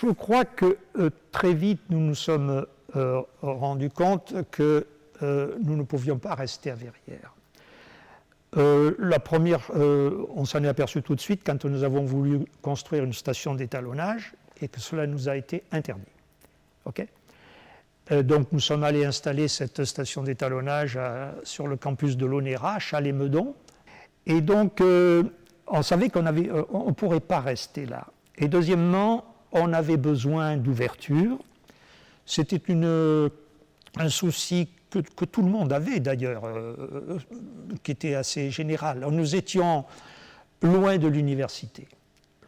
je crois que très vite, nous nous sommes rendus compte que nous ne pouvions pas rester à Verrières. La première, on s'en est aperçu tout de suite quand nous avons voulu construire une station d'étalonnage et que cela nous a été interdit. Okay, donc nous sommes allés installer cette station d'étalonnage sur le campus de l'ONERA, Chalais-Meudon. Et donc, on savait qu'on ne pourrait pas rester là. Et deuxièmement, on avait besoin d'ouverture. C'était un souci que tout le monde avait d'ailleurs, qui était assez général. Nous étions loin de l'université,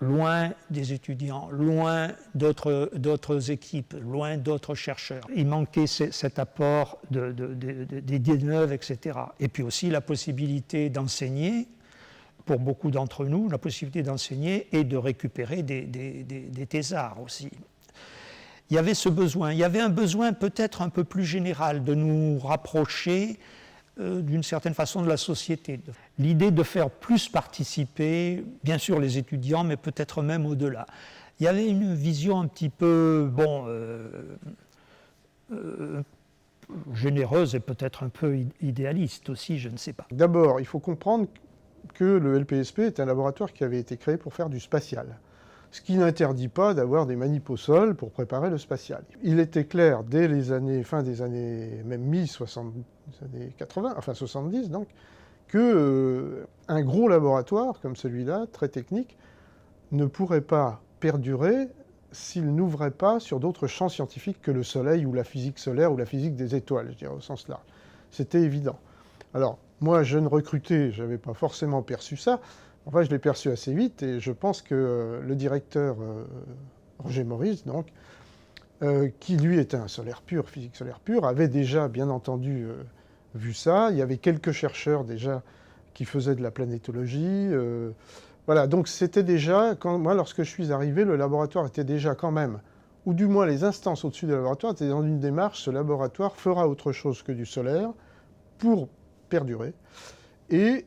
loin des étudiants, loin d'autres équipes, loin d'autres chercheurs. Il manquait cet apport des idées neuves, etc. Et puis aussi la possibilité d'enseigner, pour beaucoup d'entre nous, la possibilité d'enseigner et de récupérer des thésards aussi. Il y avait ce besoin. Il y avait un besoin peut-être un peu plus général de nous rapprocher d'une certaine façon de la société. L'idée de faire plus participer, bien sûr les étudiants, mais peut-être même au-delà. Il y avait une vision un petit peu, généreuse et peut-être un peu idéaliste aussi, je ne sais pas. D'abord, il faut comprendre que le LPSP est un laboratoire qui avait été créé pour faire du spatial. Ce qui n'interdit pas d'avoir des manips au sol pour préparer le spatial. Il était clair dès les années, fin des années, même mi-60, années 80, enfin 70 donc, que un gros laboratoire comme celui-là, très technique, ne pourrait pas perdurer s'il n'ouvrait pas sur d'autres champs scientifiques que le Soleil ou la physique solaire ou la physique des étoiles, je dirais au sens large. C'était évident. Alors, moi, jeune recruté, je n'avais pas forcément perçu ça. Enfin, je l'ai perçu assez vite et je pense que le directeur Roger Maurice, donc, qui lui était un solaire pur, physique solaire pure, avait déjà, bien entendu, vu ça. Il y avait quelques chercheurs déjà qui faisaient de la planétologie. Voilà, donc c'était déjà, moi, lorsque je suis arrivé, le laboratoire était déjà quand même, ou du moins les instances au-dessus du laboratoire étaient dans une démarche, ce laboratoire fera autre chose que du solaire pour perdurer. Et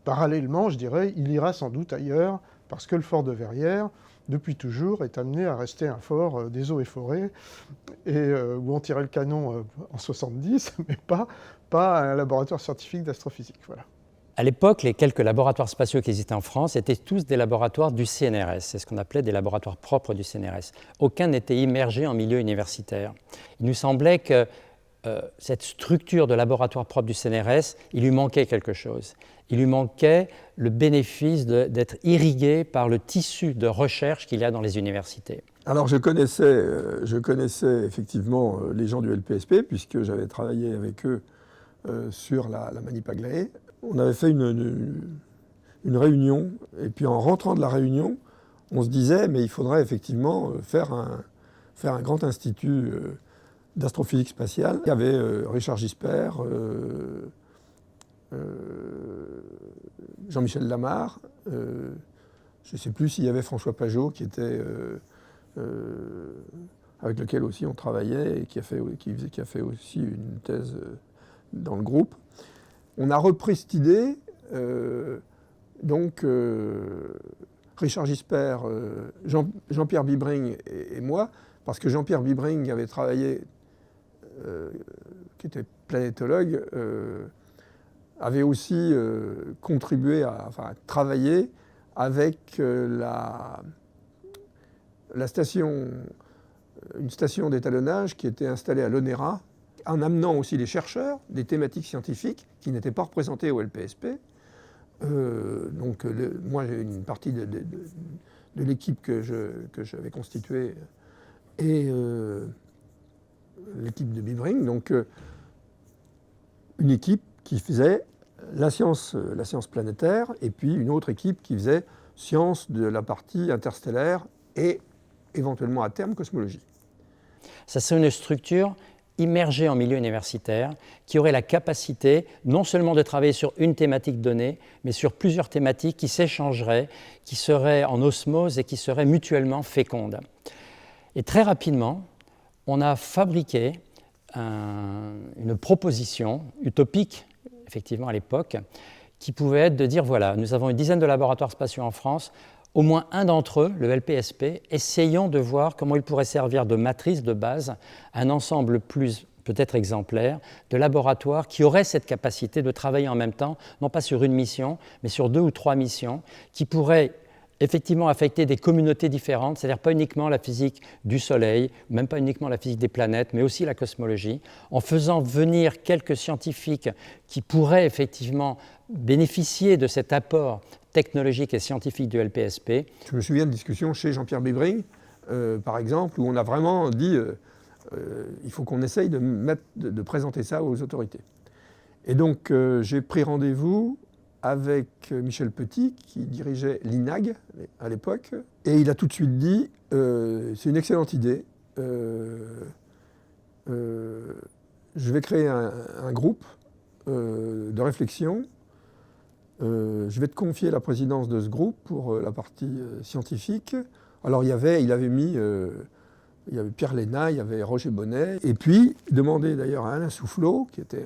parallèlement, je dirais, il ira sans doute ailleurs, parce que le fort de Verrières, depuis toujours, est amené à rester un fort des eaux et forêts, et, où on tirait le canon en 70, mais pas un laboratoire scientifique d'astrophysique. Voilà. À l'époque, les quelques laboratoires spatiaux qui existaient en France étaient tous des laboratoires du CNRS. C'est ce qu'on appelait des laboratoires propres du CNRS. Aucun n'était immergé en milieu universitaire. Il nous semblait que cette structure de laboratoire propre du CNRS, il lui manquait quelque chose. Il lui manquait le bénéfice d'être irrigué par le tissu de recherche qu'il y a dans les universités. Alors je connaissais effectivement les gens du LPSP, puisque j'avais travaillé avec eux sur la Manip Aglaé. On avait fait une réunion, et puis en rentrant de la réunion, on se disait, mais il faudrait effectivement faire un grand institut d'astrophysique spatiale. Il y avait Richard Gispert, Jean-Michel Lamarre, je ne sais plus s'il y avait François Pajot qui était avec lequel aussi on travaillait et qui a fait aussi une thèse dans le groupe. On a repris cette idée, Richard Gispert, Jean-Pierre Bibring et moi, parce que Jean-Pierre Bibring avait travaillé, qui était planétologue, avait aussi contribué à travailler avec une station d'étalonnage qui était installée à l'ONERA, en amenant aussi les chercheurs des thématiques scientifiques qui n'étaient pas représentées au LPSP. Moi, j'ai une partie de l'équipe que j'avais constituée et l'équipe de Bibring, donc une équipe qui faisait la science planétaire et puis une autre équipe qui faisait science de la partie interstellaire et éventuellement à terme cosmologie. Ça serait une structure immergée en milieu universitaire qui aurait la capacité non seulement de travailler sur une thématique donnée, mais sur plusieurs thématiques qui s'échangeraient, qui seraient en osmose et qui seraient mutuellement fécondes. Et très rapidement, on a fabriqué une proposition utopique, effectivement à l'époque, qui pouvait être de dire, voilà, nous avons une dizaine de laboratoires spatiaux en France, au moins un d'entre eux, le LPSP, essayons de voir comment il pourrait servir de matrice de base à un ensemble plus peut-être exemplaire de laboratoires qui auraient cette capacité de travailler en même temps, non pas sur une mission, mais sur 2 ou 3 missions, qui pourraient effectivement affecter des communautés différentes, c'est-à-dire pas uniquement la physique du Soleil, même pas uniquement la physique des planètes, mais aussi la cosmologie, en faisant venir quelques scientifiques qui pourraient effectivement bénéficier de cet apport technologique et scientifique du LPSP. Je me souviens de discussions chez Jean-Pierre Bébring, par exemple, où on a vraiment dit il faut qu'on essaye de présenter ça aux autorités. Et donc j'ai pris rendez-vous avec Michel Petit, qui dirigeait l'INAG à l'époque, et il a tout de suite dit c'est une excellente idée, je vais créer un groupe de réflexion, je vais te confier la présidence de ce groupe pour la partie scientifique. Alors il avait mis il y avait Pierre Léna, il y avait Roger Bonnet, et puis demander d'ailleurs à Alain Soufflot, qui était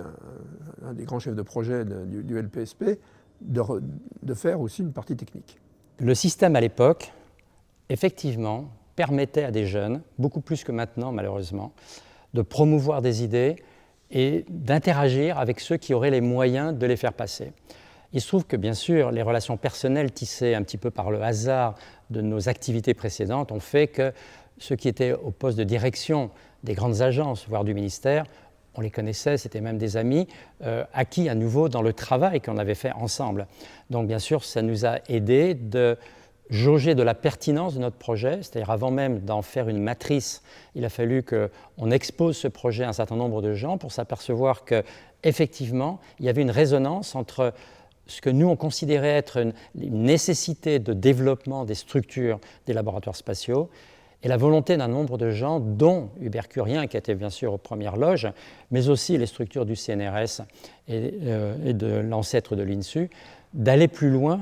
un des grands chefs de projet du LPSP, de faire aussi une partie technique. Le système à l'époque, effectivement, permettait à des jeunes, beaucoup plus que maintenant malheureusement, de promouvoir des idées et d'interagir avec ceux qui auraient les moyens de les faire passer. Il se trouve que bien sûr, les relations personnelles tissées un petit peu par le hasard de nos activités précédentes ont fait que ceux qui étaient au poste de direction des grandes agences, voire du ministère, on les connaissait, c'était même des amis, acquis à nouveau dans le travail qu'on avait fait ensemble. Donc bien sûr, ça nous a aidés de jauger de la pertinence de notre projet, c'est-à-dire avant même d'en faire une matrice, il a fallu qu'on expose ce projet à un certain nombre de gens pour s'apercevoir qu'effectivement, il y avait une résonance entre ce que nous on considérait être une nécessité de développement des structures des laboratoires spatiaux et la volonté d'un nombre de gens, dont Hubert Curien, qui était bien sûr aux premières loges, mais aussi les structures du CNRS et de l'ancêtre de l'INSU, d'aller plus loin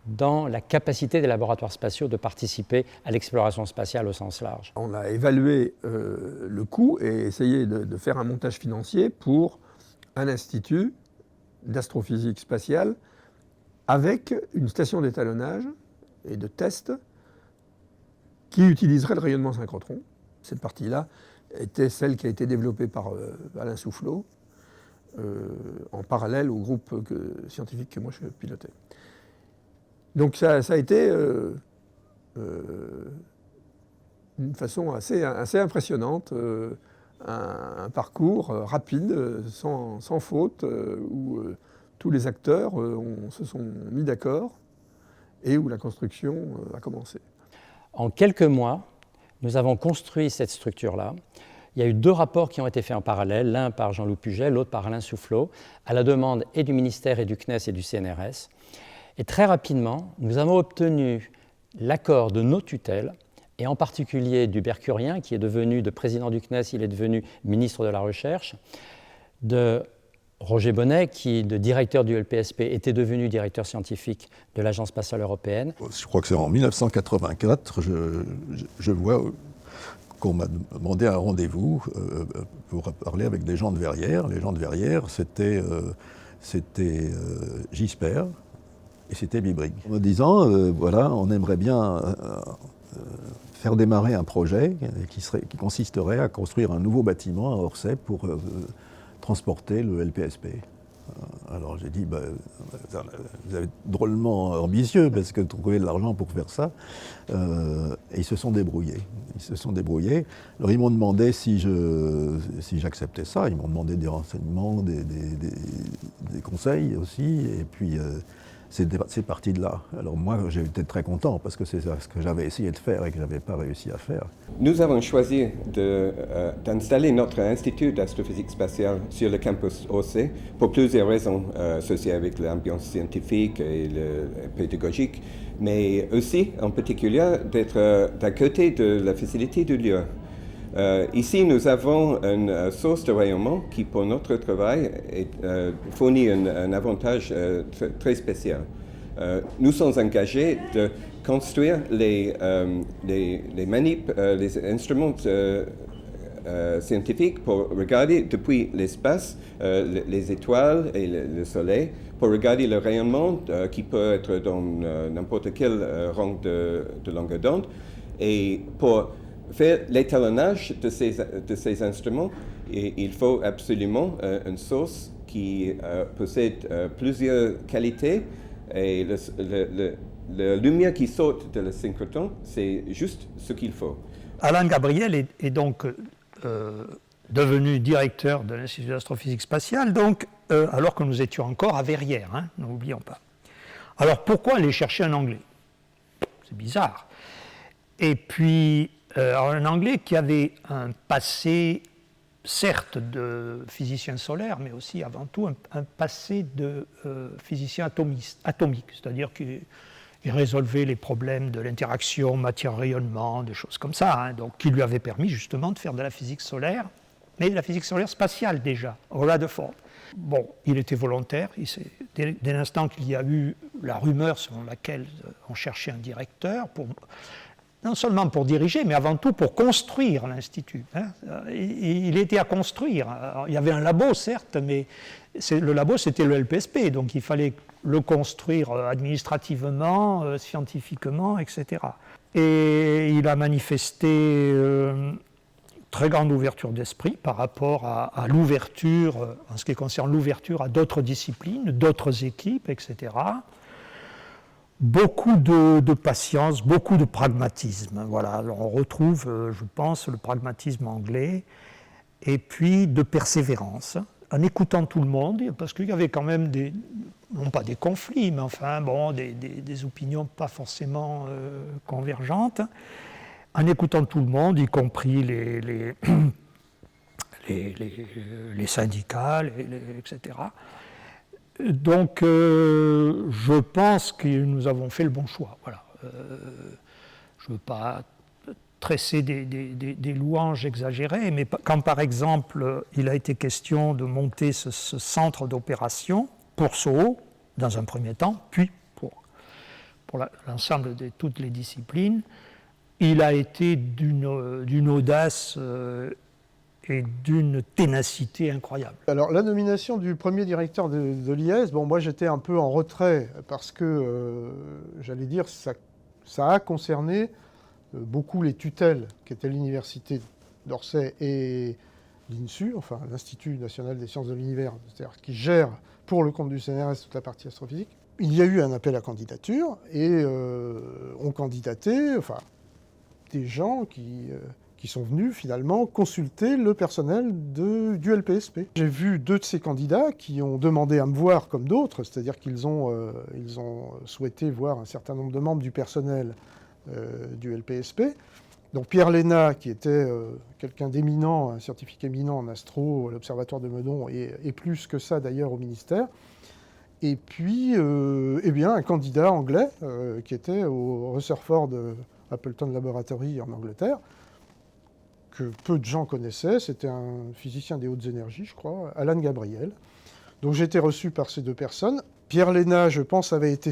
dans la capacité des laboratoires spatiaux de participer à l'exploration spatiale au sens large. On a évalué le coût et essayé de faire un montage financier pour un institut d'astrophysique spatiale avec une station d'étalonnage et de test qui utiliserait le rayonnement synchrotron. Cette partie-là était celle qui a été développée par Alain Soufflot en parallèle au groupe scientifique que moi je pilotais. Donc ça a été d'une façon assez impressionnante, un parcours rapide, sans faute, où tous les acteurs se sont mis d'accord et où la construction a commencé. En quelques mois, nous avons construit cette structure-là. Il y a eu 2 rapports qui ont été faits en parallèle, l'un par Jean-Loup Puget, l'autre par Alain Soufflot, à la demande et du ministère et du CNES et du CNRS. Et très rapidement, nous avons obtenu l'accord de nos tutelles, et en particulier d'Hubert Curien, qui est devenu, de président du CNES, il est devenu ministre de la Recherche, de Roger Bonnet, qui, de directeur du LPSP, était devenu directeur scientifique de l'Agence spatiale européenne. Je crois que c'est en 1984, je vois qu'on m'a demandé un rendez-vous pour parler avec des gens de Verrières. Les gens de Verrières, c'était Gispert et c'était Bibring. En me disant, voilà, on aimerait bien faire démarrer un projet qui consisterait à construire un nouveau bâtiment à Orsay pour transporter le LPSP. Alors j'ai dit, vous êtes drôlement ambitieux parce que trouver de l'argent pour faire ça. Et ils se sont débrouillés. Alors ils m'ont demandé si j'acceptais ça. Ils m'ont demandé des renseignements, des conseils aussi. Et puis c'est parti de là. Alors moi j'ai été très content parce que c'est ce que j'avais essayé de faire et que je n'avais pas réussi à faire. Nous avons choisi d'installer notre institut d'astrophysique spatiale sur le campus Orsay pour plusieurs raisons associées avec l'ambiance scientifique et pédagogique, mais aussi en particulier d'être d'à côté de la facilité du lieu. Ici, nous avons une source de rayonnement qui, pour notre travail, fournit un avantage très spécial. Nous sommes engagés de construire les instruments scientifiques pour regarder depuis l'espace les étoiles et le Soleil, pour regarder le rayonnement qui peut être dans n'importe quel rang de longueur d'onde. Et pour faire l'étalonnage de ces instruments, il faut absolument une source qui possède plusieurs qualités. Et la lumière qui sort de le synchrotron, c'est juste ce qu'il faut. Alain Gabriel est donc devenu directeur de l'Institut d'astrophysique spatiale, donc, alors que nous étions encore à Verrières, hein, n'oublions pas. Alors pourquoi aller chercher un Anglais? C'est bizarre. Et puis, un Anglais qui avait un passé, certes, de physicien solaire, mais aussi, avant tout, un passé de physicien atomique, c'est-à-dire qu'il résolvait les problèmes de l'interaction matière-rayonnement, des choses comme ça, hein, donc qui lui avait permis justement de faire de la physique solaire, mais de la physique solaire spatiale déjà, au Rutherford. Bon, il était volontaire, dès l'instant qu'il y a eu la rumeur selon laquelle on cherchait un directeur, non seulement pour diriger, mais avant tout pour construire l'Institut. Hein. Il était à construire. Alors, il y avait un labo, certes, mais le labo, c'était le LPSP, donc il fallait le construire administrativement, scientifiquement, etc. Et il a manifesté très grande ouverture d'esprit par rapport à l'ouverture, en ce qui concerne l'ouverture à d'autres disciplines, d'autres équipes, etc. Beaucoup de patience, beaucoup de pragmatisme. Voilà. Alors on retrouve, je pense, le pragmatisme anglais, et puis de persévérance, en écoutant tout le monde, parce qu'il y avait quand même non pas des conflits, mais enfin, bon, des opinions pas forcément convergentes, en écoutant tout le monde, y compris les syndicats, etc. Donc, je pense que nous avons fait le bon choix. Voilà. Je ne veux pas tresser des louanges exagérées, mais quand, par exemple, il a été question de monter ce centre d'opération pour SOHO, dans un premier temps, puis pour l'ensemble de toutes les disciplines, il a été d'une audace et d'une ténacité incroyable. Alors la nomination du premier directeur de l'IS, bon, moi j'étais un peu en retrait parce que, j'allais dire, ça a concerné beaucoup les tutelles qu'étaient l'université d'Orsay et l'INSU, enfin l'Institut national des sciences de l'univers, c'est-à-dire qui gère pour le compte du CNRS toute la partie astrophysique. Il y a eu un appel à candidature et ont candidaté, enfin, des gens qui sont venus finalement consulter le personnel du LPSP. J'ai vu 2 de ces candidats qui ont demandé à me voir comme d'autres, c'est-à-dire qu'ils ont souhaité voir un certain nombre de membres du personnel du LPSP. Donc Pierre Léna, qui était quelqu'un d'éminent, un scientifique éminent en astro à l'Observatoire de Meudon, et plus que ça d'ailleurs au ministère. Et puis, eh bien, un candidat anglais qui était au Rutherford Appleton Laboratory en Angleterre, que peu de gens connaissaient. C'était un physicien des hautes énergies, je crois, Alan Gabriel. Donc j'ai été reçu par ces 2 personnes. Pierre Léna, je pense, avait été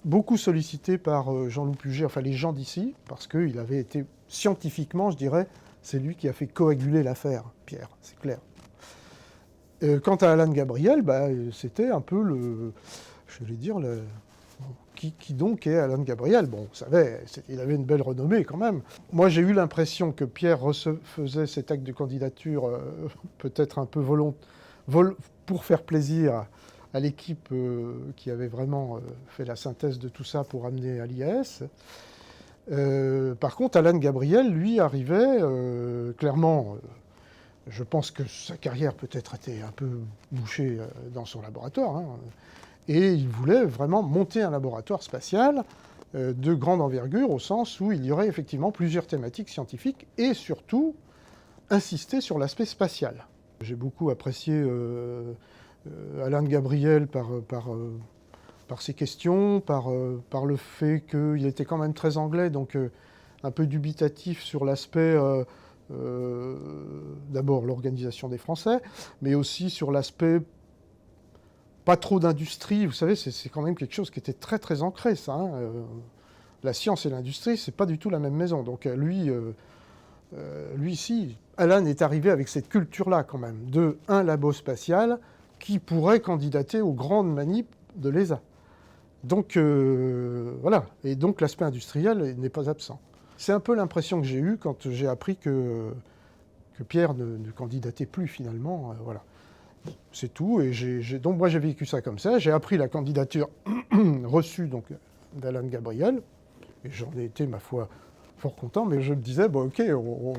beaucoup sollicité par Jean-Loup Puget, enfin les gens d'ici, parce qu'il avait été scientifiquement, je dirais, c'est lui qui a fait coaguler l'affaire, Pierre, c'est clair. Quant à Alan Gabriel, bah, c'était un peu je vais dire, qui donc est Alan Gabriel? Bon, vous savez, il avait une belle renommée quand même. Moi, j'ai eu l'impression que Pierre faisait cet acte de candidature peut-être un peu pour faire plaisir à l'équipe qui avait vraiment fait la synthèse de tout ça pour amener à l'IAS. Par contre, Alan Gabriel, lui, arrivait clairement... je pense que sa carrière peut-être était un peu bouchée dans son laboratoire, hein, et il voulait vraiment monter un laboratoire spatial de grande envergure, au sens où il y aurait effectivement plusieurs thématiques scientifiques, et surtout insister sur l'aspect spatial. J'ai beaucoup apprécié Alan Gabriel par ses questions, par le fait qu'il était quand même très anglais, donc un peu dubitatif sur l'aspect... d'abord l'organisation des Français, mais aussi sur l'aspect pas trop d'industrie. Vous savez, c'est quand même quelque chose qui était très très ancré, ça. Hein. La science et l'industrie, c'est pas du tout la même maison. Donc lui, Lui, si. Alan est arrivé avec cette culture-là, quand même, un labo spatial qui pourrait candidater aux grandes manips de l'ESA. Donc, voilà. Et donc, l'aspect industriel n'est pas absent. C'est un peu l'impression que j'ai eue quand j'ai appris que Pierre ne candidatait plus, finalement. Voilà. Bon, c'est tout. Et donc, moi, j'ai vécu ça comme ça. J'ai appris la candidature reçue d'Alan Gabriel. Et j'en ai été, ma foi, fort content, mais je me disais, bon, ok, on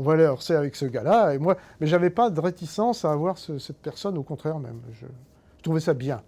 va aller à Orsay avec ce gars-là. Mais je n'avais pas de réticence à avoir cette personne, au contraire même. Je trouvais ça bien.